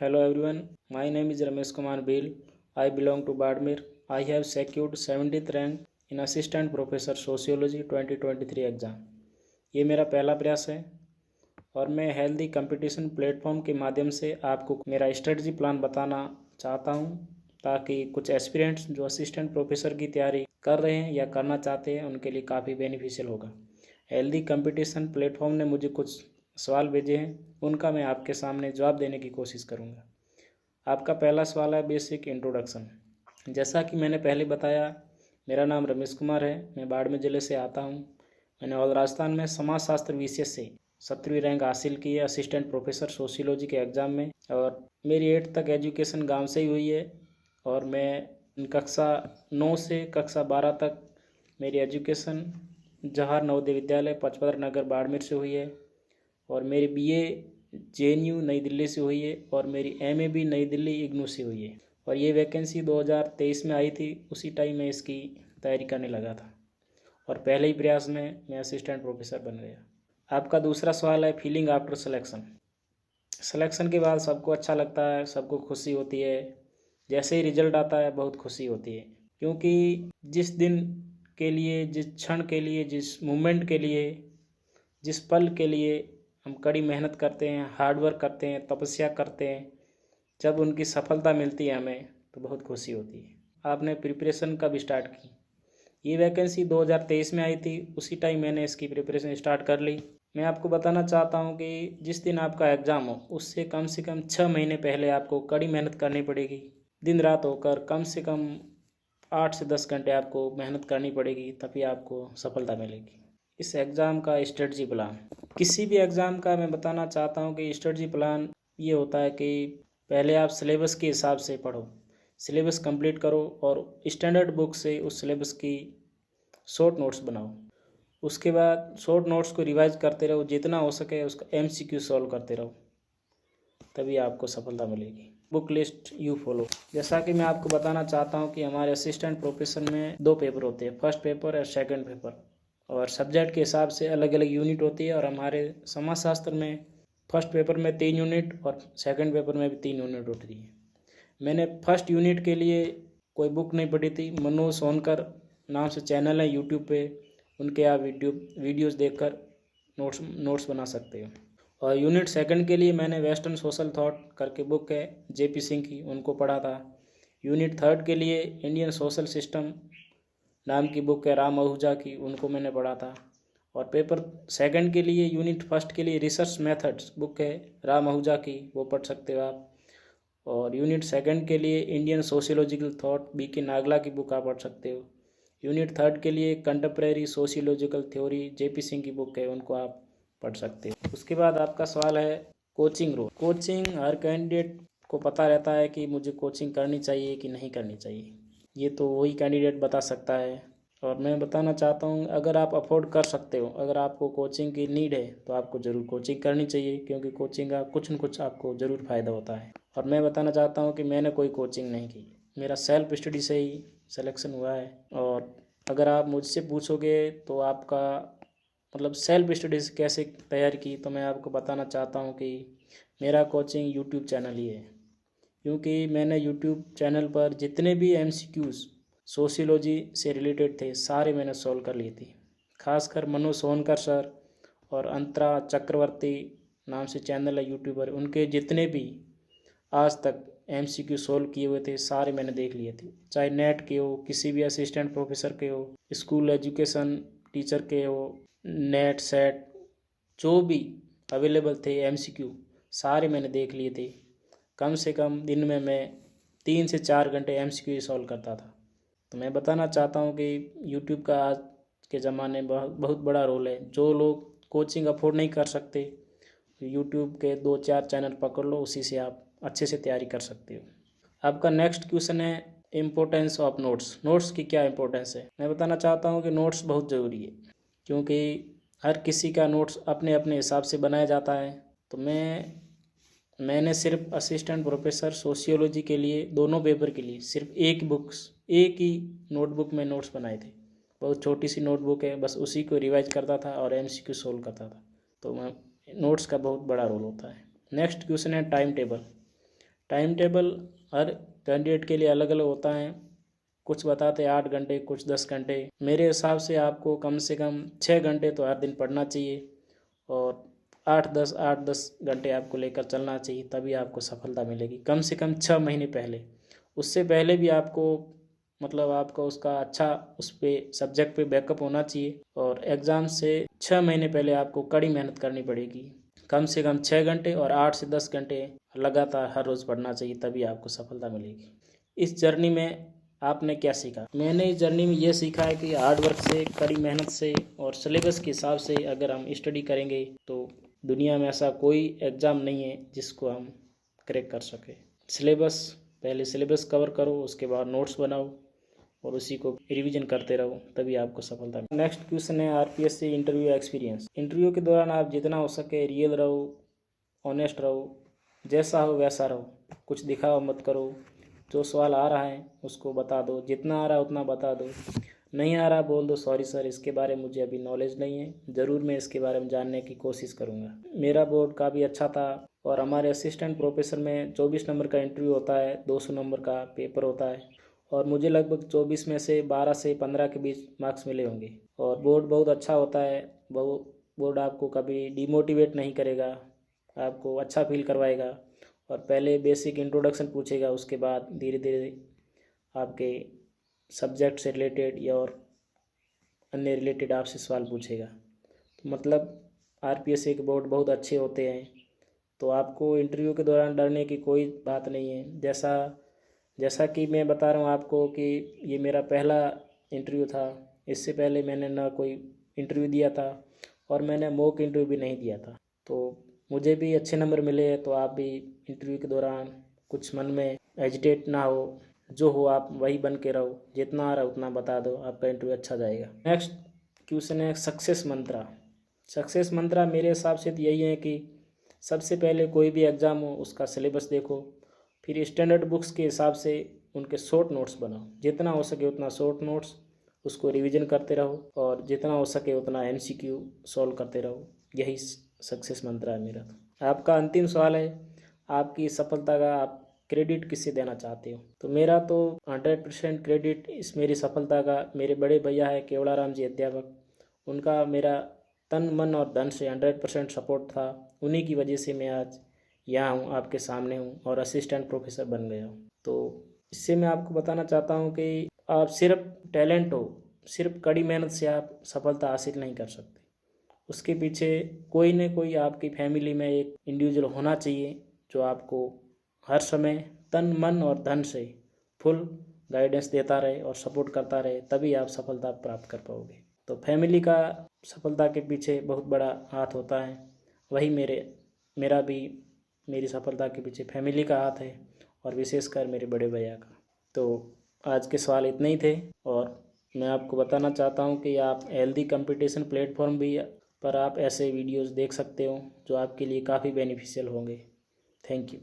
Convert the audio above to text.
Hello everyone, my name is Ramesh Kumar Beal. I belong to Badmir. I have secured 70th rank in Assistant Professor Sociology 2023 exam. ये मेरा पहला प्रयास है और मैं healthy competition platform के माध्यम से आपको मेरा स्ट्रेटजी प्लान बताना चाहता हूँ ताकि कुछ एस्पिरेंट्स जो असिस्टेंट प्रोफेसर की तैयारी कर रहे हैं या करना चाहते हैं उनके लिए काफ़ी बेनिफिशियल होगा। हेल्दी कंपटीशन प्लेटफॉर्म ने मुझे कुछ सवाल भेजे हैं, उनका मैं आपके सामने जवाब देने की कोशिश करूँगा। आपका पहला सवाल है बेसिक इंट्रोडक्शन। जैसा कि मैंने पहले बताया, मेरा नाम रमेश कुमार है, मैं बाड़मेर ज़िले से आता हूँ। मैंने ऑल राजस्थान में समाजशास्त्र विषय से 17वीं रैंक हासिल की है असिस्टेंट प्रोफेसर सोशियोलॉजी के एग्ज़ाम में, और मेरी 8th तक एजुकेशन गांव से ही हुई है और मैं कक्षा 9 से कक्षा 12 तक मेरी एजुकेशन जवाहर नवोदय विद्यालय पचपदर नगर बाड़मेर से हुई है और मेरी बीए JNU नई दिल्ली से हुई है और मेरी MA भी नई दिल्ली इग्नू से हुई है। और ये वैकेंसी 2023 में आई थी, उसी टाइम में इसकी तैयारी करने लगा था और पहले ही प्रयास में मैं असिस्टेंट प्रोफेसर बन गया। आपका दूसरा सवाल है फीलिंग आफ्टर सिलेक्शन। सिलेक्शन के बाद सबको अच्छा लगता है, सबको खुशी होती है। जैसे ही रिजल्ट आता है बहुत खुशी होती है, क्योंकि जिस दिन के लिए, जिस क्षण के लिए, जिस मोमेंट के लिए, जिस पल के लिए हम कड़ी मेहनत करते हैं, हार्ड वर्क करते हैं, तपस्या करते हैं, जब उनकी सफलता मिलती है हमें तो बहुत खुशी होती है। आपने प्रिपरेशन कब स्टार्ट की? ये वैकेंसी 2023 में आई थी, उसी टाइम मैंने इसकी प्रिपरेशन स्टार्ट कर ली। मैं आपको बताना चाहता हूँ कि जिस दिन आपका एग्ज़ाम हो उससे कम से कम 6 महीने पहले आपको कड़ी मेहनत करनी पड़ेगी। दिन रात होकर कम से कम 8 से 10 घंटे आपको मेहनत करनी पड़ेगी, तभी आपको सफलता मिलेगी। इस एग्ज़ाम का स्ट्रेटजी प्लान, किसी भी एग्ज़ाम का मैं बताना चाहता हूँ कि स्ट्रेटजी प्लान ये होता है कि पहले आप सिलेबस के हिसाब से पढ़ो, सिलेबस कंप्लीट करो और स्टैंडर्ड बुक से उस सिलेबस की शॉर्ट नोट्स बनाओ। उसके बाद शॉर्ट नोट्स को रिवाइज करते रहो, जितना हो सके उसका MCQ सॉल्व करते रहो, तभी आपको सफलता मिलेगी। Book list you follow. जैसा कि मैं आपको बताना चाहता हूँ कि हमारे असिस्टेंट प्रोफेशन में 2 पेपर होते हैं, फर्स्ट पेपर और सेकंड पेपर, और सब्जेक्ट के हिसाब से अलग अलग यूनिट होती है। और हमारे समाजशास्त्र में फर्स्ट पेपर में 3 यूनिट और सेकंड पेपर में भी 3 यूनिट होती है। मैंने फर्स्ट यूनिट के लिए कोई बुक नहीं पढ़ी थी। मनोज सोनकर नाम से चैनल है यूट्यूब पे, उनके आप वीडियोज़ देखकर नोट्स बना सकते हो। और यूनिट सेकंड के लिए मैंने वेस्टर्न सोशल थॉट करके बुक है JP सिंह की, उनको पढ़ा था। यूनिट थर्ड के लिए इंडियन सोशल सिस्टम नाम की बुक है राम आहूजा की, उनको मैंने पढ़ा था। और पेपर सेकंड के लिए यूनिट फर्स्ट के लिए रिसर्च मेथड्स बुक है राम आहूजा की, वो पढ़ सकते हो आप। और यूनिट सेकंड के लिए Indian sociological thought BK Nagla की बुक आप पढ़ सकते हो। यूनिट थर्ड के लिए contemporary sociological theory JP Singh की बुक है, उनको आप पढ़ सकते हो। उसके बाद आपका सवाल है कोचिंग रोल। कोचिंग हर कैंडिडेट को पता रहता है कि मुझे कोचिंग करनी चाहिए कि नहीं करनी चाहिए, ये तो वही कैंडिडेट बता सकता है। और मैं बताना चाहता हूँ, अगर आप अफोर्ड कर सकते हो, अगर आपको कोचिंग की नीड है तो आपको ज़रूर कोचिंग करनी चाहिए, क्योंकि कोचिंग का कुछ न कुछ आपको ज़रूर फ़ायदा होता है। और मैं बताना चाहता हूँ कि मैंने कोई कोचिंग नहीं की, मेरा सेल्फ स्टडी से ही सिलेक्शन हुआ है। और अगर आप मुझसे पूछोगे तो आपका मतलब सेल्फ स्टडी से कैसे तैयारी की, तो मैं आपको बताना चाहता हूँ कि मेरा कोचिंग यूट्यूब चैनल ही है, क्योंकि मैंने यूट्यूब चैनल पर जितने भी MCQs सोशियोलॉजी से रिलेटेड थे सारे मैंने सॉल्व कर लिए थे। खासकर मनोज सोनकर सर और अंतरा चक्रवर्ती नाम से चैनल है यूट्यूबर, उनके जितने भी आज तक MCQ सॉल्व किए हुए थे सारे मैंने देख लिए थे, चाहे नेट के हो, किसी भी असिस्टेंट प्रोफेसर के हो, स्कूल एजुकेशन टीचर के हो, नेट सेट जो भी अवेलेबल थे MCQ सारे मैंने देख लिए थे। कम से कम दिन में मैं 3 से 4 घंटे MCQ सॉल्व करता था। तो मैं बताना चाहता हूँ कि यूट्यूब का आज के ज़माने में बहुत बड़ा रोल है। जो लोग कोचिंग अफोर्ड नहीं कर सकते, यूट्यूब के 2-4 चैनल पकड़ लो, उसी से आप अच्छे से तैयारी कर सकते हो। आपका नेक्स्ट क्वेश्चन है इम्पोर्टेंस ऑफ नोट्स। नोट्स की क्या इंपॉर्टेंस है? मैं बताना चाहता हूँ कि नोट्स बहुत ज़रूरी है, क्योंकि हर किसी का नोट्स अपने अपने हिसाब से बनाया जाता है। तो मैंने सिर्फ असिस्टेंट प्रोफेसर सोशियोलॉजी के लिए दोनों पेपर के लिए सिर्फ एक ही नोटबुक में नोट्स बनाए थे। बहुत छोटी सी नोटबुक है, बस उसी को रिवाइज करता था और MCQ सोल्व करता था। तो मैं नोट्स का बहुत बड़ा रोल होता है। नेक्स्ट क्वेश्चन है टाइम टेबल। टाइम टेबल हर कैंडिडेट के लिए अलग अलग होता है। कुछ बताते हैं 8 घंटे, कुछ 10 घंटे। मेरे हिसाब से आपको कम से कम 6 घंटे तो हर दिन पढ़ना चाहिए और 8-10 घंटे आपको लेकर चलना चाहिए, तभी आपको सफलता मिलेगी। कम से कम 6 महीने पहले, उससे पहले भी आपको मतलब आपका उसका अच्छा उस पर सब्जेक्ट पे बैकअप होना चाहिए और एग्ज़ाम से 6 महीने पहले आपको कड़ी मेहनत करनी पड़ेगी। कम से कम 6 घंटे और 8 से 10 घंटे लगातार हर रोज़ पढ़ना चाहिए, तभी आपको सफलता मिलेगी। इस जर्नी में आपने क्या सीखा? मैंने इस जर्नी में ये सीखा है कि हार्ड वर्क से, कड़ी मेहनत से और सिलेबस के हिसाब से अगर हम स्टडी करेंगे तो दुनिया में ऐसा कोई एग्ज़ाम नहीं है जिसको हम क्रैक कर सके। सिलेबस, पहले सिलेबस कवर करो, उसके बाद नोट्स बनाओ और उसी को रिवीजन करते रहो, तभी आपको सफलता मिलेगी। नेक्स्ट क्वेश्चन है आरपीएससी इंटरव्यू एक्सपीरियंस। इंटरव्यू के दौरान आप जितना हो सके रियल रहो, ऑनेस्ट रहो, जैसा हो वैसा रहो, कुछ दिखाओ मत करो। जो सवाल आ रहा है उसको बता दो, जितना आ रहा है उतना बता दो। नहीं आ रहा बोल दो सॉरी सर, इसके बारे में मुझे अभी नॉलेज नहीं है, ज़रूर मैं इसके बारे में जानने की कोशिश करूँगा। मेरा बोर्ड काफ़ी अच्छा था और हमारे असिस्टेंट प्रोफेसर में 24 नंबर का इंटरव्यू होता है, 200 नंबर का पेपर होता है और मुझे लगभग 24 में से 12 से 15 के बीच मार्क्स मिले होंगे। और बोर्ड बहुत अच्छा होता है, बोर्ड आपको कभी डिमोटिवेट नहीं करेगा, आपको अच्छा फील करवाएगा और पहले बेसिक इंट्रोडक्शन पूछेगा, उसके बाद धीरे धीरे आपके सब्जेक्ट से रिलेटेड या और अन्य रिलेटेड आपसे सवाल पूछेगा। तो मतलब आरपीएससी के बोर्ड बहुत अच्छे होते हैं, तो आपको इंटरव्यू के दौरान डरने की कोई बात नहीं है। जैसा कि मैं बता रहा हूँ आपको कि ये मेरा पहला इंटरव्यू था, इससे पहले मैंने ना कोई इंटरव्यू दिया था और मैंने मॉक इंटरव्यू भी नहीं दिया था। तो मुझे भी अच्छे नंबर मिले हैं, तो आप भी इंटरव्यू के दौरान कुछ मन में एजिटेट ना हो, जो हो आप वही बन के रहो, जितना आ रहा है उतना बता दो, आपका इंटरव्यू अच्छा जाएगा। नेक्स्ट क्वेश्चन है सक्सेस मंत्रा। सक्सेस मंत्रा मेरे हिसाब से तो यही है कि सबसे पहले कोई भी एग्ज़ाम हो उसका सिलेबस देखो, फिर स्टैंडर्ड बुक्स के हिसाब से उनके शॉर्ट नोट्स बनाओ, जितना हो सके उतना शॉर्ट नोट्स, उसको रिवीजन करते रहो और जितना हो सके उतना एमसीक्यू सॉल्व करते रहो। यही सक्सेस मंत्रा है मेरा। आपका अंतिम सवाल है, आपकी सफलता का आप क्रेडिट किससे देना चाहते हो? तो मेरा तो 100% क्रेडिट इस मेरी सफलता का मेरे बड़े भैया है केवड़ाराम जी अध्यापक, उनका मेरा तन मन और धन से 100% सपोर्ट था। उन्हीं की वजह से मैं आज यहाँ हूँ, आपके सामने हूँ और असिस्टेंट प्रोफेसर बन गया हूँ। तो इससे मैं आपको बताना चाहता हूँ कि आप सिर्फ टैलेंट हो, सिर्फ कड़ी मेहनत से आप सफलता हासिल नहीं कर सकते। उसके पीछे कोई न कोई आपकी फैमिली में एक इंडिविजुअल होना चाहिए जो आपको हर समय तन मन और धन से फुल गाइडेंस देता रहे और सपोर्ट करता रहे, तभी आप सफलता प्राप्त कर पाओगे। तो फैमिली का सफलता के पीछे बहुत बड़ा हाथ होता है, वही मेरा भी मेरी सफलता के पीछे फैमिली का हाथ है और विशेषकर मेरे बड़े भैया का। तो आज के सवाल इतने ही थे और मैं आपको बताना चाहता हूँ कि आप हेल्दी कंपटीशन प्लेटफॉर्म भी पर आप ऐसे वीडियोस देख सकते हो जो आपके लिए काफ़ी बेनिफिशियल होंगे। Thank you.